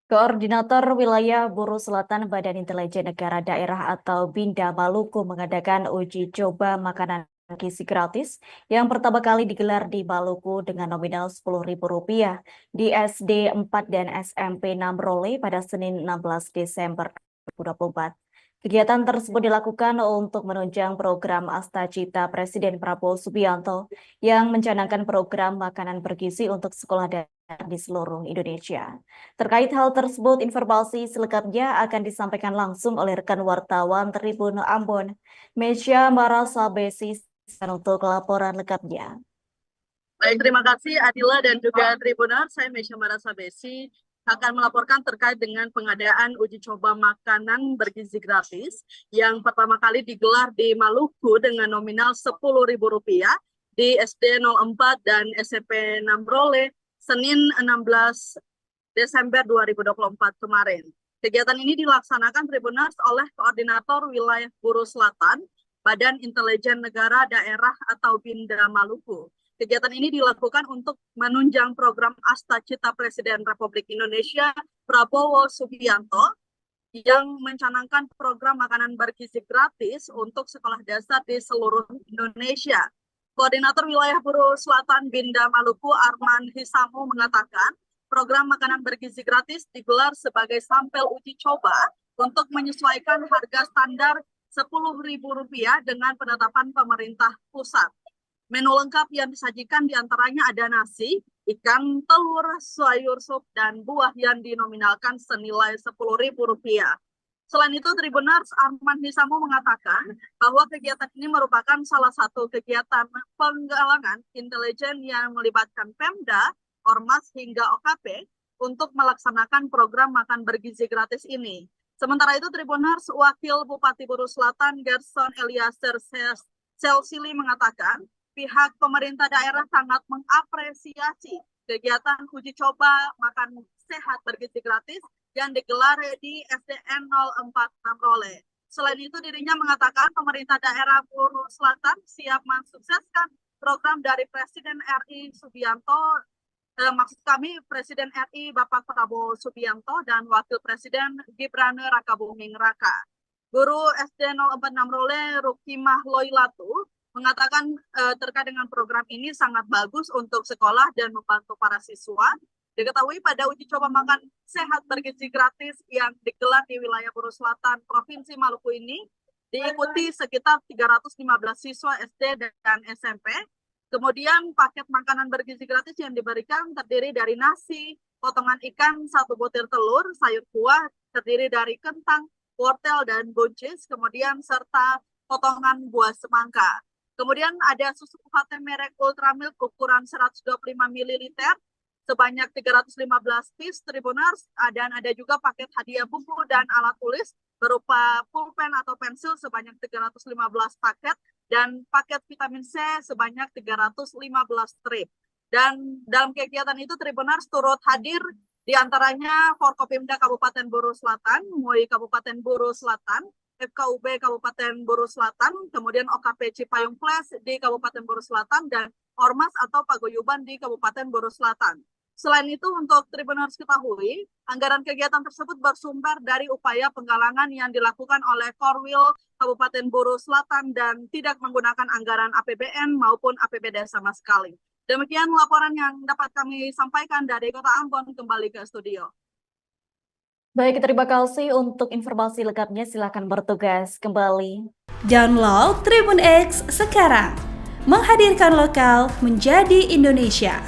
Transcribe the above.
Koordinator Wilayah Buruh Selatan Badan Intelijen Negara Daerah atau BINDA Maluku mengadakan uji coba makanan gizi gratis yang pertama kali digelar di Maluku dengan nominal Rp10.000 di SD 4 dan SMP 6 Role pada Senin 16 Desember 2024. Kegiatan tersebut dilakukan untuk menunjang program Astacita Presiden Prabowo Subianto yang mencanangkan program makanan bergizi untuk sekolah daerah di seluruh Indonesia. Terkait hal tersebut, informasi selengkapnya akan disampaikan langsung oleh rekan wartawan Tribun Ambon, Mesya Marasabesi, untuk laporan lengkapnya. Baik, terima kasih Adila dan juga Tribuners. Saya Mesya Marasabesi akan melaporkan terkait dengan pengadaan uji coba makanan bergizi gratis yang pertama kali digelar di Maluku dengan nominal Rp10.000 di SD 04 dan SMP 6 Role Senin 16 Desember 2024 kemarin. Kegiatan ini dilaksanakan Tribuners oleh Koordinator Wilayah Buruh Selatan, Badan Intelijen Negara Daerah atau BINDA Maluku. Kegiatan ini dilakukan untuk menunjang program Astacita Presiden Republik Indonesia Prabowo Subianto yang mencanangkan program makanan bergizi gratis untuk sekolah dasar di seluruh Indonesia. Koordinator Wilayah Buruh Selatan BINDA Maluku Arman Hisamu mengatakan, program makanan bergizi gratis digelar sebagai sampel uji coba untuk menyesuaikan harga standar Rp10.000 dengan penetapan pemerintah pusat. Menu lengkap yang disajikan diantaranya ada nasi, ikan, telur, sayur sup, dan buah yang dinominalkan senilai Rp10.000. Selain itu, Tribuners Arman Hisamu mengatakan bahwa kegiatan ini merupakan salah satu kegiatan penggalangan intelijen yang melibatkan Pemda, Ormas, hingga OKP untuk melaksanakan program makan bergizi gratis ini. Sementara itu, Tribuners Wakil Bupati Buruh Selatan Gerson Eliezer Selsili mengatakan, pihak pemerintah daerah sangat mengapresiasi kegiatan uji coba makan sehat bergizi gratis yang digelar di SDN 04 Role. Selain itu, dirinya mengatakan pemerintah daerah Buruh Selatan siap mensukseskan program dari Presiden RI Subianto, maksud kami Presiden RI Bapak Prabowo Subianto dan Wakil Presiden Gibran Rakabuming Raka. Guru SD 046 Role Rukimah Loilatu mengatakan terkait dengan program ini sangat bagus untuk sekolah dan membantu para siswa. Diketahui pada uji coba makan sehat bergizi gratis yang digelar di wilayah Buruh Selatan, Provinsi Maluku ini, diikuti sekitar 315 siswa SD dan SMP. Kemudian paket makanan bergizi gratis yang diberikan terdiri dari nasi, potongan ikan, 1 butir telur, sayur buah, terdiri dari kentang, wortel, dan buncis, kemudian serta potongan buah semangka. Kemudian ada susu UHT merek Ultramilk ukuran 125 ml sebanyak 315 piece Tribuners, dan ada juga paket hadiah buku dan alat tulis berupa pulpen atau pensil sebanyak 315 paket dan paket vitamin C sebanyak 315 strip. Dan dalam kegiatan itu Tribuners turut hadir diantaranya Forkopimda Kabupaten Buruh Selatan, MUI Kabupaten Buruh Selatan, FKUB Kabupaten Buruh Selatan, kemudian OKP Cipayung Flash di Kabupaten Buruh Selatan, dan Ormas atau Paguyuban di Kabupaten Buruh Selatan. Selain itu, untuk Tribuners ketahui, anggaran kegiatan tersebut bersumber dari upaya penggalangan yang dilakukan oleh Korwil Kabupaten Buruh Selatan dan tidak menggunakan anggaran APBN maupun APBD sama sekali. Demikian laporan yang dapat kami sampaikan dari Kota Ambon. Kembali ke studio. Baik, terima kasih. Untuk informasi lengkapnya silakan bertugas kembali. Download Tribun X sekarang, menghadirkan lokal menjadi Indonesia.